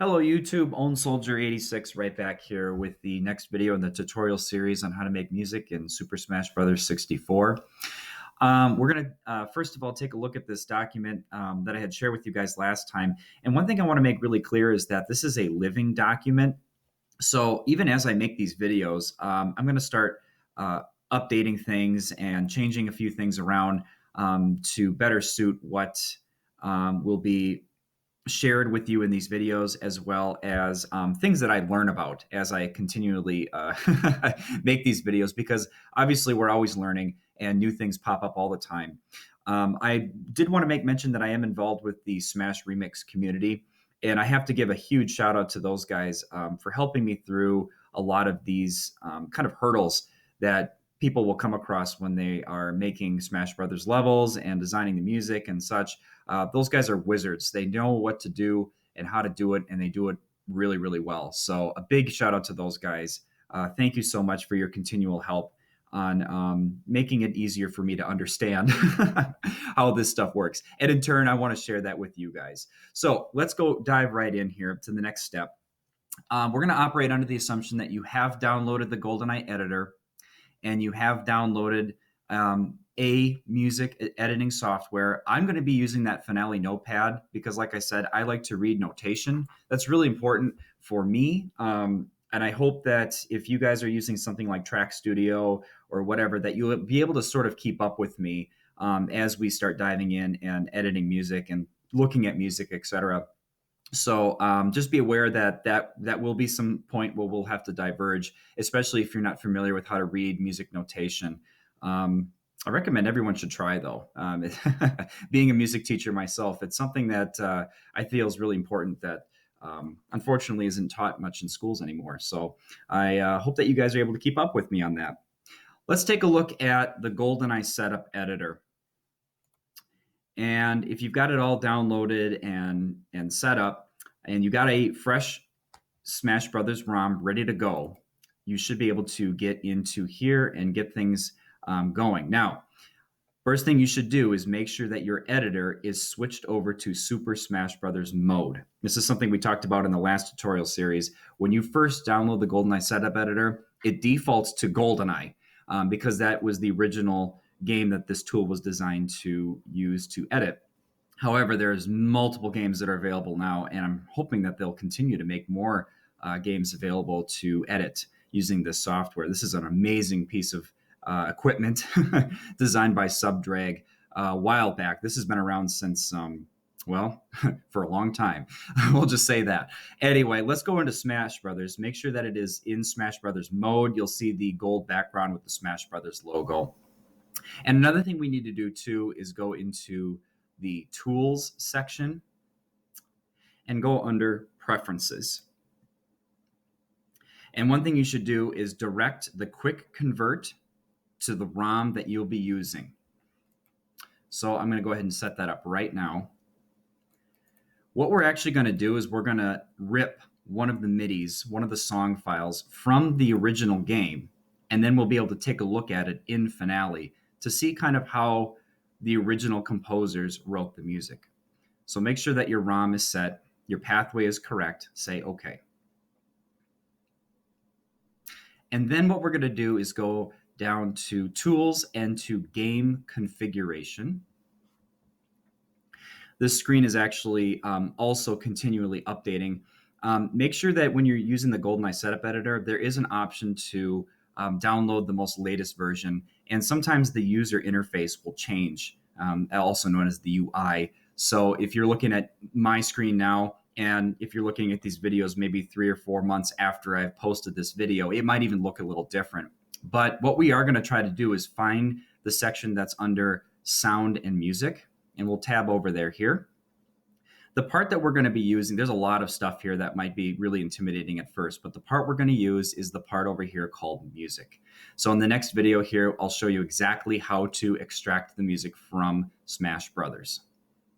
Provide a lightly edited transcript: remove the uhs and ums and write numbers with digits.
Hello YouTube, Own Soldier 86 right back here with the next video in the tutorial series on how to make music in Super Smash Bros. 64. We're going to first of all take a look at this document that I had shared with you guys last time. And one thing I want to make really clear is that this is a living document. So even as I make these videos, I'm going to start updating things and changing a few things around to better suit what will be shared with you in these videos, as well as things that I learn about as I continually make these videos, because obviously we're always learning and new things pop up all the time. I did want to make mention that I am involved with the Smash Remix community, and I have to give a huge shout out to those guys for helping me through a lot of these kind of hurdles that people will come across when they are making Smash Brothers levels and designing the music and such. Those guys are wizards. They know what to do and how to do it, and they do it really, really well. So a big shout out to those guys. Thank you so much for your continual help on making it easier for me to understand how this stuff works. And in turn, I want to share that with you guys. So let's go dive right in here to the next step. We're going to operate under the assumption that you have downloaded the Goldeneye Editor and you have downloaded a music editing software. I'm going to be using that Finale Notepad because, like I said, I like to read notation. That's really important for me. And I hope that if you guys are using something like Track Studio or whatever, that you'll be able to sort of keep up with me as we start diving in and editing music and looking at music, etc. So just be aware that will be some point where we'll have to diverge, especially if you're not familiar with how to read music notation. I recommend everyone should try, though. Being a music teacher myself, it's something that I feel is really important that unfortunately isn't taught much in schools anymore. So I hope that you guys are able to keep up with me on that. Let's take a look at the Goldeneye Setup Editor. And if you've got it all downloaded and set up, and you got a fresh Smash Brothers ROM ready to go, you should be able to get into here and get things going. Now, first thing you should do is make sure that your editor is switched over to Super Smash Brothers mode. This is something we talked about in the last tutorial series. When you first download the Goldeneye Setup Editor, it defaults to Goldeneye because that was the original game that this tool was designed to use to edit. However, there's multiple games that are available now, and I'm hoping that they'll continue to make more games available to edit using this software. This is an amazing piece of equipment designed by Subdrag a while back. This has been around since, well, for a long time. We'll just say that. Anyway, let's go into Smash Brothers. Make sure that it is in Smash Brothers mode. You'll see the gold background with the Smash Brothers logo. And another thing we need to do too is go into the Tools section and go under Preferences. And one thing you should do is direct the Quick Convert to the ROM that you'll be using. So I'm going to go ahead and set that up right now. What we're actually going to do is we're going to rip one of the midis, one of the song files from the original game, and then we'll be able to take a look at it in Finale to see kind of how the original composers wrote the music. So make sure that your ROM is set, your pathway is correct, say OK. And then what we're going to do is go down to Tools and to Game Configuration. This screen is actually also continually updating. Make sure that when you're using the Goldeneye Setup Editor, there is an option to download the most latest version. And sometimes the user interface will change, also known as the UI. So if you're looking at my screen now, and if you're looking at these videos maybe 3 or 4 months after I've posted this video, it might even look a little different. But what we are going to try to do is find the section that's under Sound and Music, and we'll tab over there here. The part that we're going to be using, there's a lot of stuff here that might be really intimidating at first, but the part we're going to use is the part over here called Music. So in the next video here, I'll show you exactly how to extract the music from Smash Brothers.